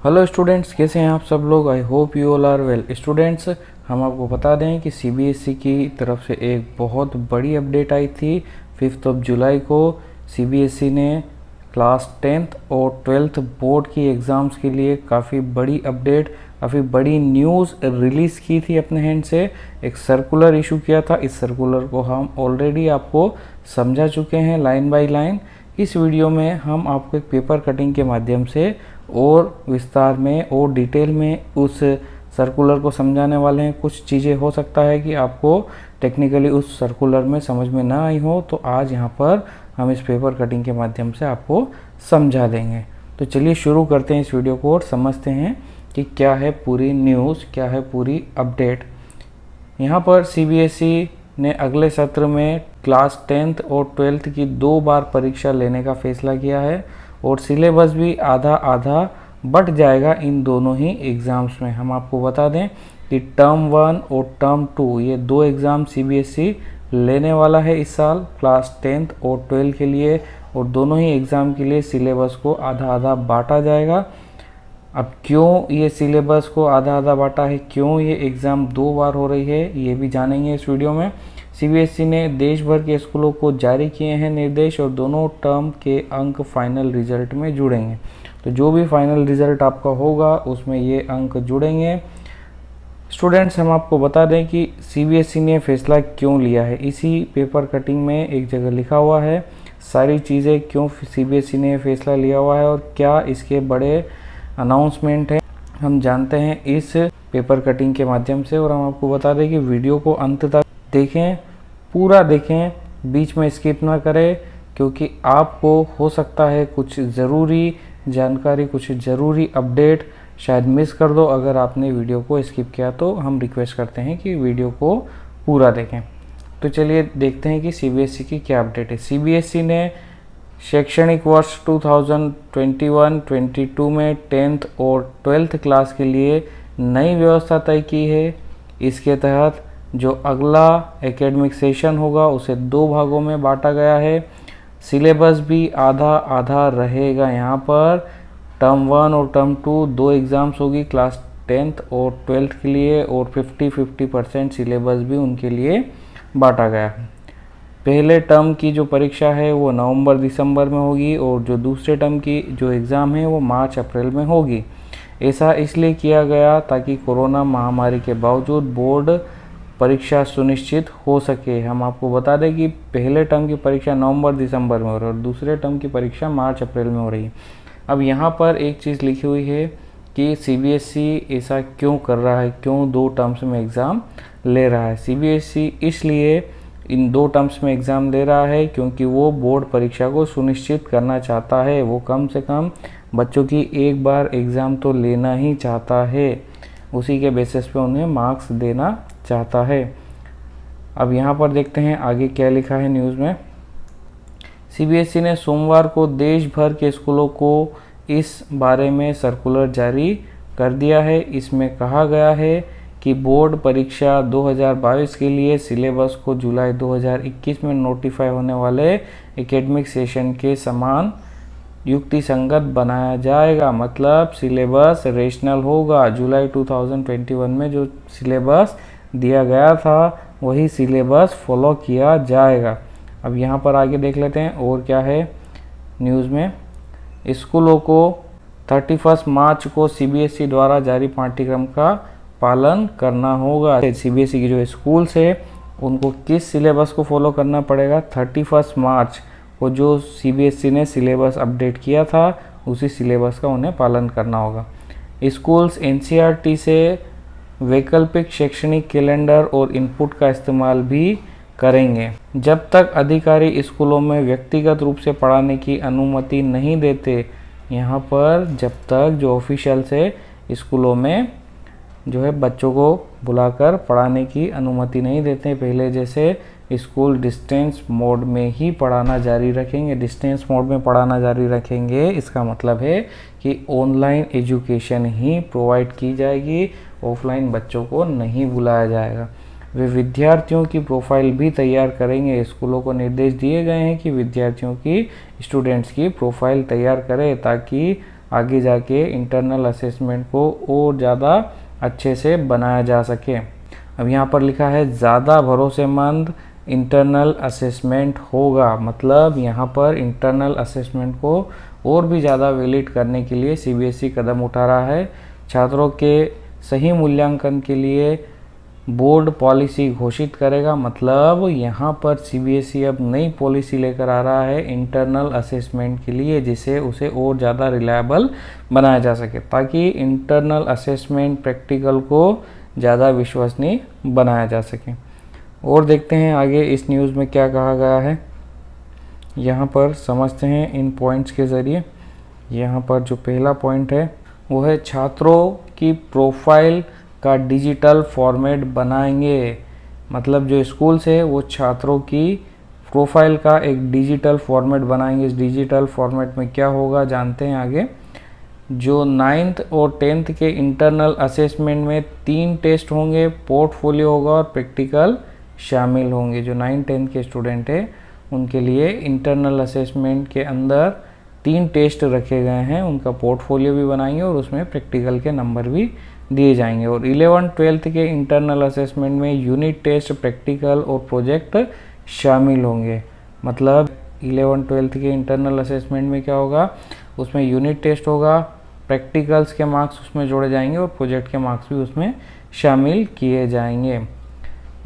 Hello students, कैसे हैं आप सब लोग। I hope you all are well. Students, हम आपको बता दें कि सीबीएसई की तरफ से एक बहुत बड़ी अपडेट आई थी। 5 जुलाई को सीबीएसई ने क्लास 10th और 12th बोर्ड की एग्ज़ाम्स के लिए काफ़ी बड़ी अपडेट, काफ़ी बड़ी न्यूज़ रिलीज़ की थी अपने हैंड से। एक सर्कुलर इशू किया था। इस सर्कुलर को हम ऑलरेडी आपको समझा चुके हैं लाइन बाय लाइन। इस वीडियो में हम आपको एक पेपर कटिंग के माध्यम से और विस्तार में और डिटेल में उस सर्कुलर को समझाने वाले हैं। कुछ चीज़ें हो सकता है कि आपको टेक्निकली उस सर्कुलर में समझ में ना आई हो, तो आज यहाँ पर हम इस पेपर कटिंग के माध्यम से आपको समझा देंगे। तो चलिए शुरू करते हैं इस वीडियो को और समझते हैं कि क्या है पूरी न्यूज़, क्या है पूरी अपडेट। यहाँ पर सीबीएसई ने अगले सत्र में क्लास 10th और 12th की 2 बार परीक्षा लेने का फैसला किया है और सिलेबस भी आधा आधा बढ़ जाएगा इन दोनों ही एग्ज़ाम्स में। हम आपको बता दें कि टर्म 1 और टर्म 2 ये 2 एग्ज़ाम सीबीएसई लेने वाला है इस साल क्लास 10th और 12th के लिए, और दोनों ही एग्ज़ाम के लिए सिलेबस को आधा आधा बांटा जाएगा। अब क्यों ये सिलेबस को आधा आधा बांटा है, क्यों ये एग्ज़ाम 2 बार हो रही है, ये भी जानेंगे इस वीडियो में। सीबीएसई ने देश भर के स्कूलों को जारी किए हैं निर्देश और दोनों टर्म के अंक फाइनल रिजल्ट में जुड़ेंगे। तो जो भी फाइनल रिजल्ट आपका होगा उसमें ये अंक जुड़ेंगे। स्टूडेंट्स, हम आपको बता दें कि सीबीएसई ने फैसला क्यों लिया है। इसी पेपर कटिंग में एक जगह लिखा हुआ है सारी चीज़ें, क्यों सीबीएसई ने फैसला लिया हुआ है और क्या इसके बड़े अनाउंसमेंट है, हम जानते हैं इस पेपर कटिंग के माध्यम से। और हम आपको बता दें कि वीडियो को अंत तक देखें, पूरा देखें, बीच में स्किप ना करें, क्योंकि आपको हो सकता है कुछ ज़रूरी जानकारी, कुछ ज़रूरी अपडेट शायद मिस कर दो अगर आपने वीडियो को स्किप किया। तो हम रिक्वेस्ट करते हैं कि वीडियो को पूरा देखें। तो चलिए देखते हैं कि सीबीएसई की क्या अपडेट है। सीबीएसई ने शैक्षणिक वर्ष 2021-22 में 10th और 12th क्लास के लिए नई व्यवस्था तय की है। इसके तहत जो अगला एकेडमिक सेशन होगा उसे 2 भागों में बांटा गया है। सिलेबस भी आधा आधा रहेगा। यहाँ पर टर्म 1 और टर्म 2 2 एग्ज़ाम्स होगी क्लास 10th और 12th के लिए, और 50-50% सिलेबस भी उनके लिए बांटा गया है। पहले टर्म की जो परीक्षा है वो नवंबर-दिसंबर में होगी और जो दूसरे टर्म की जो एग्ज़ाम है वो मार्च-अप्रैल में होगी। ऐसा इसलिए किया गया ताकि कोरोना महामारी के बावजूद बोर्ड परीक्षा सुनिश्चित हो सके। हम आपको बता दें कि पहले टर्म की परीक्षा नवंबर-दिसंबर में हो रही है और दूसरे टर्म की परीक्षा मार्च-अप्रैल में हो रही है। अब यहाँ पर एक चीज़ लिखी हुई है कि सीबीएसई ऐसा क्यों कर रहा है, क्यों 2 टर्म्स में एग्ज़ाम ले रहा है। सीबीएसई इसलिए इन 2 टर्म्स में एग्ज़ाम ले रहा है क्योंकि वो बोर्ड परीक्षा को सुनिश्चित करना चाहता है। वो कम से कम बच्चों की एक बार एग्ज़ाम तो लेना ही चाहता है, उसी के बेसिस पे उन्हें मार्क्स देना चाहता है। अब यहाँ पर देखते हैं आगे क्या लिखा है न्यूज़ में। सीबीएसई ने सोमवार को देश भर के स्कूलों को इस बारे में सर्कुलर जारी कर दिया है। इसमें कहा गया है कि बोर्ड परीक्षा 2022 के लिए सिलेबस को जुलाई 2021 में नोटिफाई होने वाले एकेडमिक सेशन के समान युक्तिसंगत बनाया जाएगा। मतलब सिलेबस रेशनल होगा। जुलाई 2021 में जो सिलेबस दिया गया था वही सिलेबस फॉलो किया जाएगा। अब यहाँ पर आगे देख लेते हैं और क्या है न्यूज़ में। स्कूलों को 31 मार्च को सीबीएसई द्वारा जारी पाठ्यक्रम का पालन करना होगा। सीबीएसई की जो स्कूल्स है उनको किस सिलेबस को फॉलो करना पड़ेगा, 31 मार्च को जो सीबीएसई ने सिलेबस अपडेट किया था उसी सिलेबस का उन्हें पालन करना होगा। स्कूल्स एनसीईआरटी से वैकल्पिक शैक्षणिक कैलेंडर और इनपुट का इस्तेमाल भी करेंगे। जब तक अधिकारी स्कूलों में व्यक्तिगत रूप से पढ़ाने की अनुमति नहीं देते, यहाँ पर जब तक जो ऑफिशियल्स है स्कूलों में जो है बच्चों को बुलाकर पढ़ाने की अनुमति नहीं देते, पहले जैसे स्कूल डिस्टेंस मोड में ही पढ़ाना जारी रखेंगे। डिस्टेंस मोड में पढ़ाना जारी रखेंगे इसका मतलब है कि ऑनलाइन एजुकेशन ही प्रोवाइड की जाएगी, ऑफलाइन बच्चों को नहीं बुलाया जाएगा। वे विद्यार्थियों की प्रोफाइल भी तैयार करेंगे। स्कूलों को निर्देश दिए गए हैं कि विद्यार्थियों की, स्टूडेंट्स की प्रोफाइल तैयार करें ताकि आगे जाके इंटरनल असेसमेंट को और ज़्यादा अच्छे से बनाया जा सके। अब यहाँ पर लिखा है ज़्यादा भरोसेमंद इंटरनल असेसमेंट होगा, मतलब यहाँ पर इंटरनल असेसमेंट को और भी ज़्यादा वैलिड करने के लिए सीबीएसई कदम उठा रहा है। छात्रों के सही मूल्यांकन के लिए बोर्ड पॉलिसी घोषित करेगा, मतलब यहाँ पर सीबीएसई अब नई पॉलिसी लेकर आ रहा है इंटरनल असेसमेंट के लिए, जिसे उसे और ज़्यादा रिलायबल बनाया जा सके, ताकि इंटरनल असेसमेंट प्रैक्टिकल को ज़्यादा विश्वसनीय बनाया जा सके। और देखते हैं आगे इस न्यूज़ में क्या कहा गया है, यहाँ पर समझते हैं इन पॉइंट्स के ज़रिए। यहाँ पर जो पहला पॉइंट है वो है छात्रों की प्रोफाइल का डिजिटल फॉर्मेट बनाएंगे, मतलब जो स्कूल्स है वो छात्रों की प्रोफाइल का एक डिजिटल फॉर्मेट बनाएंगे। इस डिजिटल फॉर्मेट में क्या होगा जानते हैं आगे। जो 9th और 10th के इंटरनल असेसमेंट में 3 टेस्ट होंगे, पोर्टफोलियो होगा और प्रैक्टिकल शामिल होंगे। जो 9-10 के स्टूडेंट है उनके लिए इंटरनल असेसमेंट के अंदर 3 टेस्ट रखे गए हैं, उनका पोर्टफोलियो भी बनाएंगे और उसमें प्रैक्टिकल के नंबर भी दिए जाएंगे। और 11-12 के इंटरनल असेसमेंट में यूनिट टेस्ट, प्रैक्टिकल और प्रोजेक्ट शामिल होंगे। मतलब 11-12 के इंटरनल असेसमेंट में क्या होगा, उसमें यूनिट टेस्ट होगा, प्रैक्टिकल्स के मार्क्स उसमें जोड़े जाएंगे और प्रोजेक्ट के मार्क्स भी उसमें शामिल किए जाएंगे।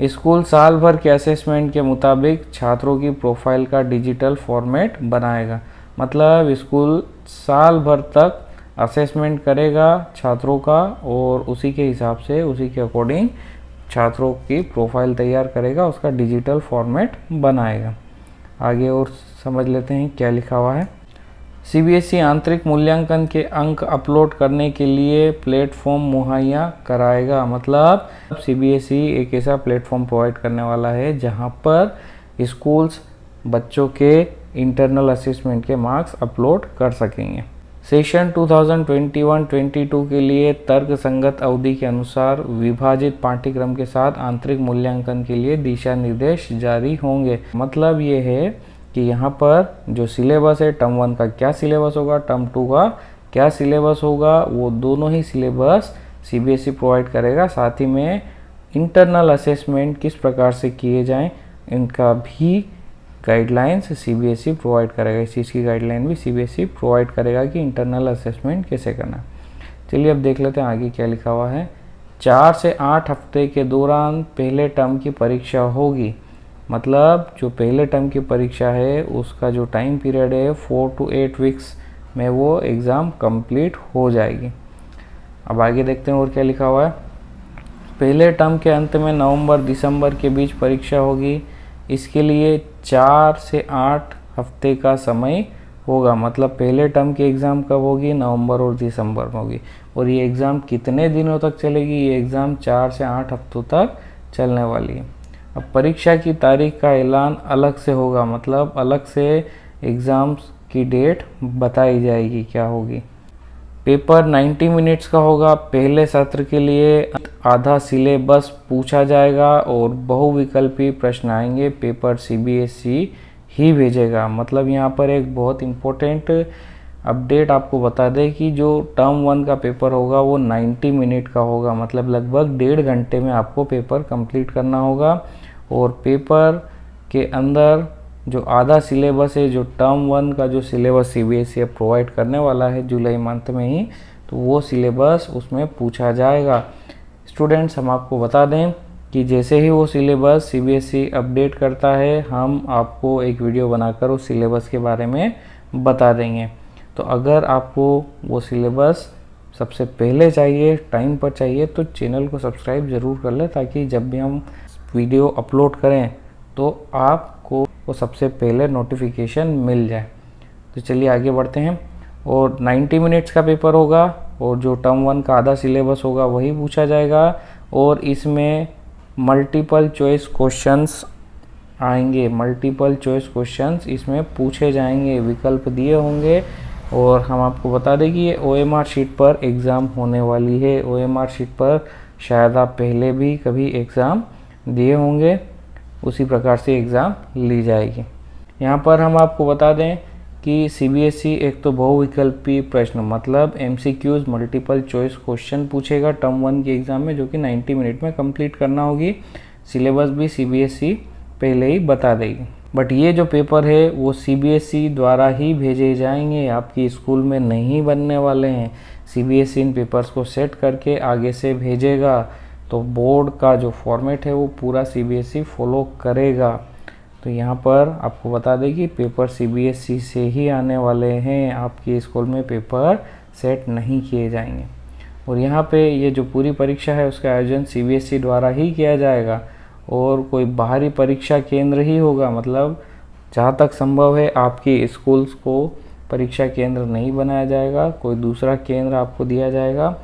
स्कूल साल भर के असेसमेंट के मुताबिक छात्रों की प्रोफाइल का डिजिटल फॉर्मेट बनाएगा, मतलब स्कूल साल भर तक असेसमेंट करेगा छात्रों का और उसी के हिसाब से, उसी के अकॉर्डिंग छात्रों की प्रोफाइल तैयार करेगा, उसका डिजिटल फॉर्मेट बनाएगा। आगे और समझ लेते हैं क्या लिखा हुआ है। सीबीएसई आंतरिक मूल्यांकन के अंक अपलोड करने के लिए प्लेटफॉर्म मुहैया कराएगा, मतलब सीबीएसई एक ऐसा प्लेटफॉर्म प्रोवाइड करने वाला है जहां पर स्कूल्स बच्चों के इंटरनल असेसमेंट के मार्क्स अपलोड कर सकेंगे। सेशन 2021-22 के लिए तर्क संगत अवधि के अनुसार विभाजित पाठ्यक्रम के साथ आंतरिक मूल्यांकन के लिए दिशा निर्देश जारी होंगे। मतलब ये है कि यहाँ पर जो सिलेबस है, टर्म 1 का क्या सिलेबस होगा, टर्म 2 का क्या सिलेबस होगा, वो दोनों ही सिलेबस सीबीएसई प्रोवाइड करेगा। साथ ही में इंटरनल असेसमेंट किस प्रकार से किए जाएं, इनका भी गाइडलाइंस सीबीएसई प्रोवाइड करेगा। इस चीज़ की गाइडलाइन भी सीबीएसई प्रोवाइड करेगा कि इंटरनल असेसमेंट कैसे करना। चलिए अब देख लेते हैं आगे क्या लिखा हुआ है। 4 से 8 हफ्ते के दौरान पहले टर्म की परीक्षा होगी, मतलब जो पहले टर्म की परीक्षा है उसका जो टाइम पीरियड है 4 to 8 वीक्स में वो एग्ज़ाम कंप्लीट हो जाएगी। अब आगे देखते हैं और क्या लिखा हुआ है। पहले टर्म के अंत में नवंबर-दिसंबर के बीच परीक्षा होगी। इसके लिए 4 से 8 हफ्ते का समय होगा, मतलब पहले टर्म की एग्ज़ाम कब होगी, नवंबर और दिसंबर में होगी। और ये एग्ज़ाम कितने दिनों तक चलेगी, ये एग्ज़ाम 4 से 8 हफ्तों तक चलने वाली है। अब परीक्षा की तारीख का ऐलान अलग से होगा, मतलब अलग से एग्ज़ाम्स की डेट बताई जाएगी क्या होगी। पेपर 90 मिनट्स का होगा। पहले सत्र के लिए आधा सिलेबस पूछा जाएगा और बहुविकल्पी प्रश्न आएंगे। पेपर सीबीएसई ही भेजेगा। मतलब यहाँ पर एक बहुत इम्पोर्टेंट अपडेट आपको बता दें कि जो टर्म 1 का पेपर होगा वो 90 मिनट का होगा, मतलब लगभग 1.5 घंटे में आपको पेपर कंप्लीट करना होगा। और पेपर के अंदर जो आधा सिलेबस है, जो टर्म 1 का जो सिलेबस सीबीएसई प्रोवाइड करने वाला है जुलाई मंथ में ही, तो वो सिलेबस उसमें पूछा जाएगा। स्टूडेंट्स, हम आपको बता दें कि जैसे ही वो सिलेबस सीबीएसई अपडेट करता है, हम आपको एक वीडियो बनाकर उस सिलेबस के बारे में बता देंगे। तो अगर आपको वो सिलेबस सबसे पहले चाहिए, टाइम पर चाहिए, तो चैनल को सब्सक्राइब ज़रूर कर लें, ताकि जब भी हम वीडियो अपलोड करें तो आपको वो सबसे पहले नोटिफिकेशन मिल जाए। तो चलिए आगे बढ़ते हैं। और 90 मिनट्स का पेपर होगा और जो टर्म 1 का आधा सिलेबस होगा वही पूछा जाएगा। और इसमें मल्टीपल चॉइस क्वेश्चंस आएंगे, मल्टीपल चॉइस क्वेश्चंस इसमें पूछे जाएंगे, विकल्प दिए होंगे। और हम आपको बता दें कि ये OMR शीट पर एग्ज़ाम होने वाली है। OMR शीट पर शायद आप पहले भी कभी एग्ज़ाम दिए होंगे, उसी प्रकार से एग्ज़ाम ली जाएगी। यहाँ पर हम आपको बता दें कि सीबीएसई एक तो बहुविकल्पी प्रश्न मतलब एमसीक्यूज मल्टीपल चॉइस क्वेश्चन पूछेगा टर्म 1 के एग्ज़ाम में, जो कि 90 मिनट में कंप्लीट करना होगी। सिलेबस भी सीबीएसई पहले ही बता देगी। बट ये जो पेपर है वो सीबीएसई द्वारा ही भेजे जाएंगे, आपकी स्कूल में नहीं बनने वाले हैं। सीबीएसई इन पेपर्स को सेट करके आगे से भेजेगा, तो बोर्ड का जो फॉर्मेट है वो पूरा सीबीएसई फॉलो करेगा। तो यहाँ पर आपको बता दें कि पेपर सीबीएसई से ही आने वाले हैं, आपके स्कूल में पेपर सेट नहीं किए जाएंगे। और यहाँ पे ये जो पूरी परीक्षा है उसका आयोजन सीबीएसई द्वारा ही किया जाएगा और कोई बाहरी परीक्षा केंद्र ही होगा। मतलब जहाँ तक संभव है आपकी स्कूल्स को परीक्षा केंद्र नहीं बनाया जाएगा, कोई दूसरा केंद्र आपको दिया जाएगा।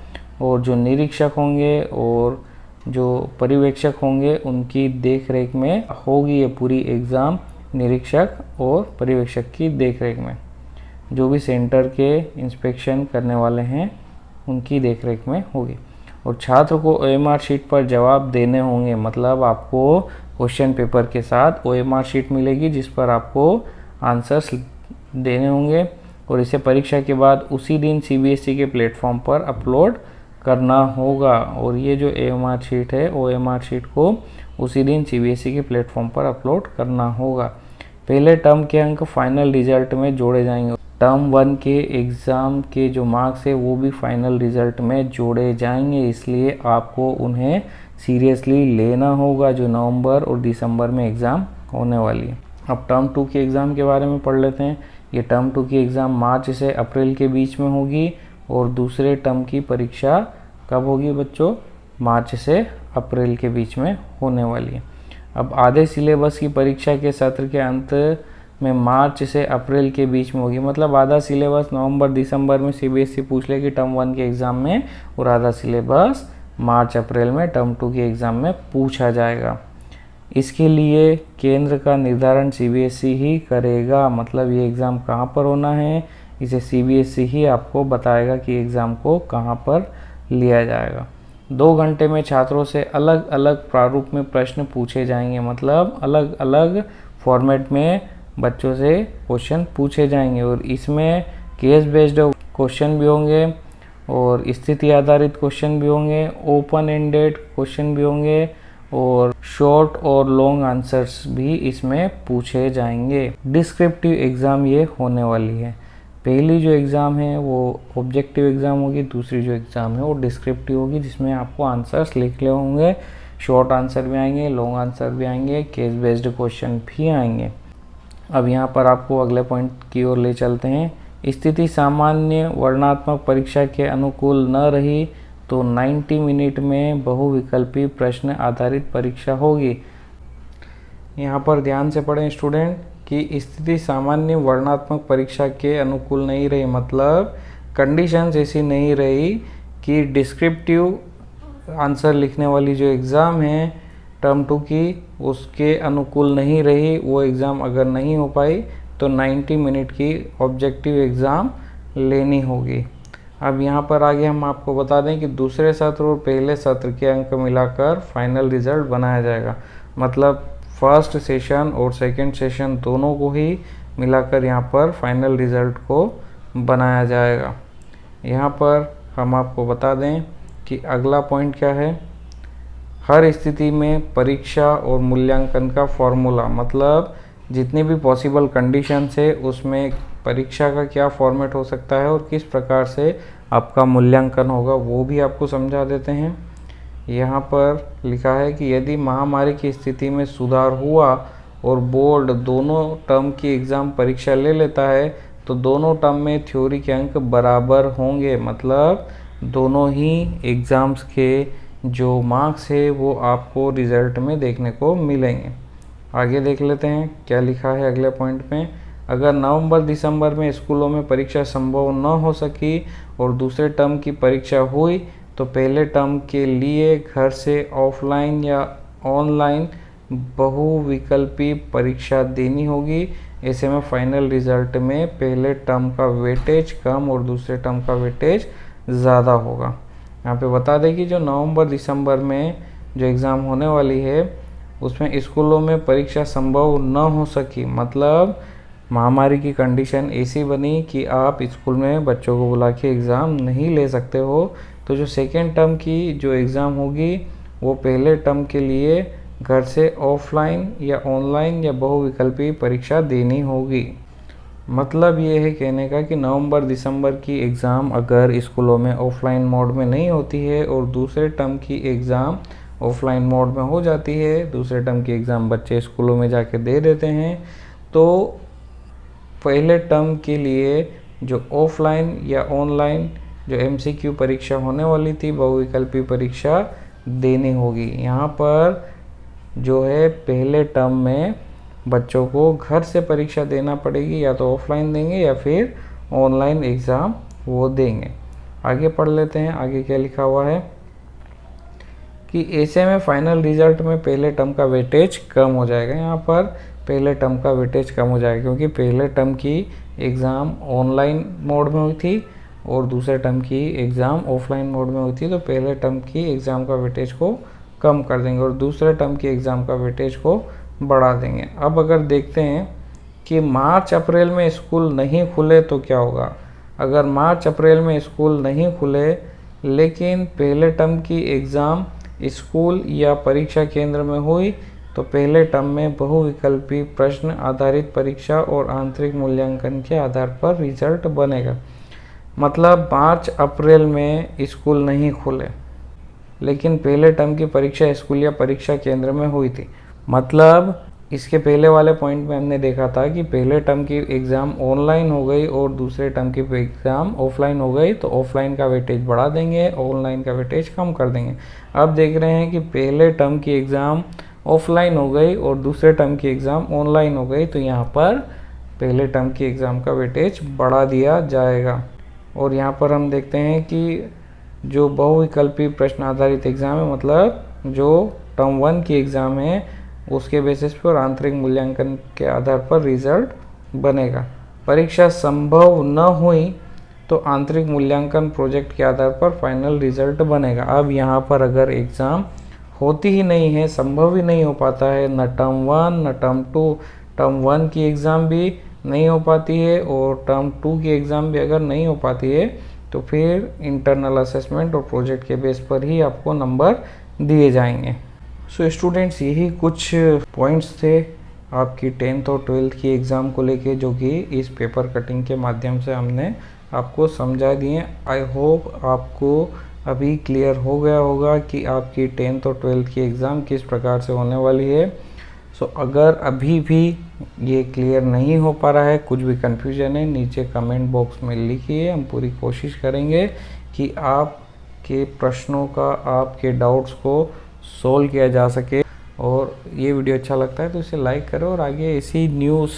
और जो निरीक्षक होंगे और जो पर्यवेक्षक होंगे उनकी देख रेख में होगी ये पूरी एग्ज़ाम, निरीक्षक और पर्यवेक्षक की देख रेख में। जो भी सेंटर के इंस्पेक्शन करने वाले हैं उनकी देख रेख में होगी। और छात्र को ओएमआर शीट पर जवाब देने होंगे, मतलब आपको क्वेश्चन पेपर के साथ ओएमआर शीट मिलेगी जिस पर आपको आंसर्स देने होंगे और इसे परीक्षा के बाद उसी दिन सीबीएसई के प्लेटफॉर्म पर अपलोड करना होगा। और ये जो ओएमआर शीट है, ओएमआर शीट को उसी दिन सीबीएसई के प्लेटफॉर्म पर अपलोड करना होगा। पहले टर्म के अंक फाइनल रिजल्ट में जोड़े जाएंगे। टर्म 1 के एग्ज़ाम के जो मार्क्स है वो भी फाइनल रिजल्ट में जोड़े जाएंगे, इसलिए आपको उन्हें सीरियसली लेना होगा जो नवंबर और दिसंबर में एग्ज़ाम होने वाली है। अब टर्म 2 के एग्ज़ाम के बारे में पढ़ लेते हैं। ये टर्म 2 की एग्ज़ाम मार्च से अप्रैल के बीच में होगी और दूसरे टर्म की परीक्षा कब होगी बच्चों? मार्च से अप्रैल के बीच में होने वाली है। अब आधे सिलेबस की परीक्षा के सत्र के अंत में मार्च से अप्रैल के बीच में होगी, मतलब आधा सिलेबस नवंबर दिसंबर में सीबीएसई पूछ लेगी टर्म 1 के एग्ज़ाम में और आधा सिलेबस मार्च अप्रैल में टर्म 2 के एग्ज़ाम में पूछा जाएगा। इसके लिए केंद्र का निर्धारण सीबीएसई ही करेगा, मतलब ये एग्ज़ाम कहाँ पर होना है इसे सीबीएसई ही आपको बताएगा कि एग्ज़ाम को कहाँ पर लिया जाएगा। 2 घंटे में छात्रों से अलग अलग प्रारूप में प्रश्न पूछे जाएंगे, मतलब अलग अलग फॉर्मेट में बच्चों से क्वेश्चन पूछे जाएंगे और इसमें केस बेस्ड क्वेश्चन भी होंगे और स्थिति आधारित क्वेश्चन भी होंगे, ओपन एंडेड क्वेश्चन भी होंगे और शॉर्ट और लॉन्ग आंसर्स भी इसमें पूछे जाएंगे। डिस्क्रिप्टिव एग्ज़ाम ये होने वाली है। पहली जो एग्ज़ाम है वो ऑब्जेक्टिव एग्ज़ाम होगी, दूसरी जो एग्ज़ाम है वो डिस्क्रिप्टिव होगी जिसमें आपको आंसर्स लिखने होंगे। शॉर्ट आंसर भी आएंगे, लॉन्ग आंसर भी आएंगे, केस बेस्ड क्वेश्चन भी आएंगे। अब यहाँ पर आपको अगले पॉइंट की ओर ले चलते हैं। स्थिति सामान्य वर्णनात्मक परीक्षा के अनुकूल न रही तो 90 मिनट में बहुविकल्पी प्रश्न आधारित परीक्षा होगी। यहाँ पर ध्यान से पढ़ें स्टूडेंट कि स्थिति सामान्य वर्णनात्मक परीक्षा के अनुकूल नहीं रही, मतलब कंडीशंस ऐसी नहीं रही कि डिस्क्रिप्टिव आंसर लिखने वाली जो एग्ज़ाम है टर्म 2 की उसके अनुकूल नहीं रही। वो एग्ज़ाम अगर नहीं हो पाई तो 90 मिनट की ऑब्जेक्टिव एग्ज़ाम लेनी होगी। अब यहाँ पर आगे हम आपको बता दें कि दूसरे सत्र और पहले सत्र के अंक मिलाकर फाइनल रिज़ल्ट बनाया जाएगा, मतलब फर्स्ट सेशन और सेकंड सेशन दोनों को ही मिलाकर यहाँ पर फाइनल रिज़ल्ट को बनाया जाएगा। यहाँ पर हम आपको बता दें कि अगला पॉइंट क्या है। हर स्थिति में परीक्षा और मूल्यांकन का फॉर्मूला, मतलब जितनी भी पॉसिबल कंडीशंस है उसमें परीक्षा का क्या फॉर्मेट हो सकता है और किस प्रकार से आपका मूल्यांकन होगा वो भी आपको समझा देते हैं। यहाँ पर लिखा है कि यदि महामारी की स्थिति में सुधार हुआ और बोर्ड दोनों टर्म की एग्ज़ाम परीक्षा ले लेता है तो दोनों टर्म में थ्योरी के अंक बराबर होंगे, मतलब दोनों ही एग्ज़ाम्स के जो मार्क्स है वो आपको रिज़ल्ट में देखने को मिलेंगे। आगे देख लेते हैं क्या लिखा है अगले पॉइंट में। अगर नवंबर दिसंबर में स्कूलों में परीक्षा संभव न हो सकी और दूसरे टर्म की परीक्षा हुई तो पहले टर्म के लिए घर से ऑफलाइन या ऑनलाइन बहुविकल्पी परीक्षा देनी होगी। ऐसे में फाइनल रिज़ल्ट में पहले टर्म का वेटेज कम और दूसरे टर्म का वेटेज ज़्यादा होगा। यहाँ पे बता दें कि जो नवंबर दिसंबर में जो एग्ज़ाम होने वाली है उसमें स्कूलों में परीक्षा संभव न हो सकी, मतलब महामारी की कंडीशन ऐसी बनी कि आप स्कूल में बच्चों को बुला के एग्ज़ाम नहीं ले सकते हो, तो जो सेकेंड टर्म की जो एग्ज़ाम होगी वो पहले टर्म के लिए घर से ऑफलाइन या ऑनलाइन या बहुविकल्पी परीक्षा देनी होगी। मतलब ये है कहने का कि नवंबर दिसंबर की एग्ज़ाम अगर स्कूलों में ऑफलाइन मोड में नहीं होती है और दूसरे टर्म की एग्ज़ाम ऑफलाइन मोड में हो जाती है, दूसरे टर्म की एग्ज़ाम बच्चे स्कूलों में जाके दे देते हैं, तो पहले टर्म के लिए जो ऑफलाइन या ऑनलाइन जो MCQ परीक्षा होने वाली थी, बहुविकल्पी परीक्षा देनी होगी। यहाँ पर जो है पहले टर्म में बच्चों को घर से परीक्षा देना पड़ेगी, या तो ऑफलाइन देंगे या फिर ऑनलाइन एग्ज़ाम वो देंगे। आगे पढ़ लेते हैं, आगे क्या लिखा हुआ है कि ऐसे में फाइनल रिजल्ट में पहले टर्म का वेटेज कम हो जाएगा। यहाँ पर पहले टर्म का वेटेज कम हो जाएगा क्योंकि पहले टर्म की एग्ज़ाम ऑनलाइन मोड में हुई थी और दूसरे टर्म की एग्ज़ाम ऑफलाइन मोड में हुई थी, तो पहले टर्म की एग्ज़ाम का वेटेज को कम कर देंगे और दूसरे टर्म की एग्ज़ाम का वेटेज को बढ़ा देंगे। अब अगर देखते हैं कि मार्च अप्रैल में स्कूल नहीं खुले तो क्या होगा। अगर मार्च अप्रैल में स्कूल नहीं खुले लेकिन पहले टर्म की एग्ज़ाम स्कूल या परीक्षा केंद्र में हुई, तो पहले टर्म में बहुविकल्पी प्रश्न आधारित परीक्षा और आंतरिक मूल्यांकन के आधार पर रिजल्ट बनेगा। मतलब मार्च अप्रैल में स्कूल नहीं खुले लेकिन पहले टर्म की परीक्षा स्कूल या परीक्षा केंद्र में हुई थी। मतलब इसके पहले वाले पॉइंट में हमने देखा था कि पहले टर्म की एग्ज़ाम ऑनलाइन हो गई और दूसरे टर्म की एग्ज़ाम ऑफलाइन हो गई, तो ऑफलाइन का वेटेज बढ़ा देंगे, ऑनलाइन का वेटेज कम कर देंगे। अब देख रहे हैं कि पहले टर्म की एग्ज़ाम ऑफलाइन हो गई और दूसरे टर्म की एग्ज़ाम ऑनलाइन हो गई, तो यहाँ पर पहले टर्म की एग्ज़ाम का वेटेज बढ़ा दिया जाएगा। और यहाँ पर हम देखते हैं कि जो बहुविकल्पी प्रश्न आधारित एग्ज़ाम है, मतलब जो टर्म 1 की एग्ज़ाम है उसके बेसिस पर आंतरिक मूल्यांकन के आधार पर रिजल्ट बनेगा। परीक्षा संभव न हुई तो आंतरिक मूल्यांकन प्रोजेक्ट के आधार पर फाइनल रिजल्ट बनेगा। अब यहाँ पर अगर एग्ज़ाम होती ही नहीं है, संभव ही नहीं हो पाता है, न टर्म 1 न टर्म 2, टर्म 1 की एग्ज़ाम भी नहीं हो पाती है और टर्म 2 की एग्ज़ाम भी अगर नहीं हो पाती है, तो फिर इंटरनल असेसमेंट और प्रोजेक्ट के बेस पर ही आपको नंबर दिए जाएंगे। सो स्टूडेंट्स, यही कुछ पॉइंट्स थे आपकी 10th और 12th की एग्ज़ाम को लेके, जो कि इस पेपर कटिंग के माध्यम से हमने आपको समझा दिए। आई होप आपको अभी क्लियर हो गया होगा कि आपकी 10th और 12th की एग्ज़ाम किस प्रकार से होने वाली है। सो अगर अभी भी ये क्लियर नहीं हो पा रहा है, कुछ भी कन्फ्यूजन है, नीचे कमेंट बॉक्स में लिखिए। हम पूरी कोशिश करेंगे कि आपके प्रश्नों का, आपके डाउट्स को सोल्व किया जा सके। और ये वीडियो अच्छा लगता है तो इसे लाइक करो और आगे ऐसी न्यूज़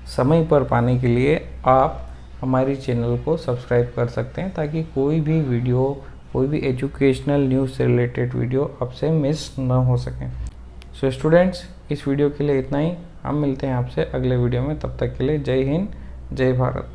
समय पर पाने के लिए आप हमारी चैनल को सब्सक्राइब कर सकते हैं, ताकि कोई भी वीडियो, कोई भी एजुकेशनल न्यूज़ से रिलेटेड वीडियो आपसे मिस ना हो सके। सो स्टूडेंट्स, इस वीडियो के लिए इतना ही। हम मिलते हैं आपसे अगले वीडियो में, तब तक के लिए जय हिंद, जय भारत।